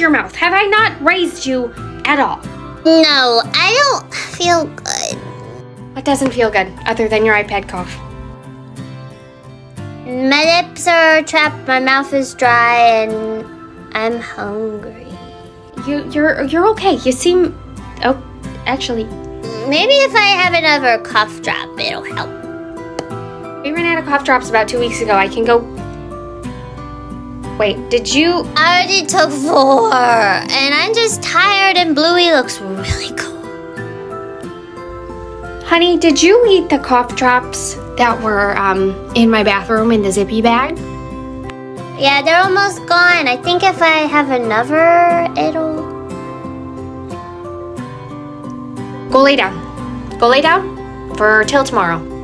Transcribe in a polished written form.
your mouth? Have I not raised you at all? No, I don't feel good. What doesn't feel good, other than your iPad cough? My lips are chapped, my mouth is dry, and I'm hungry. You're okay. You seem... Oh, actually, Maybe if I have another cough drop, it'll help. we ran out of cough drops about 2 weeks ago. I can go... Wait, did you... I already took 4, and I'm just tired, and Bluey looks really cool. Honey, did you eat the cough drops that were in my bathroom in the zippy bag? Yeah, they're almost gone. I think if I have another, it'll... Go lay down. Go lay down for till tomorrow.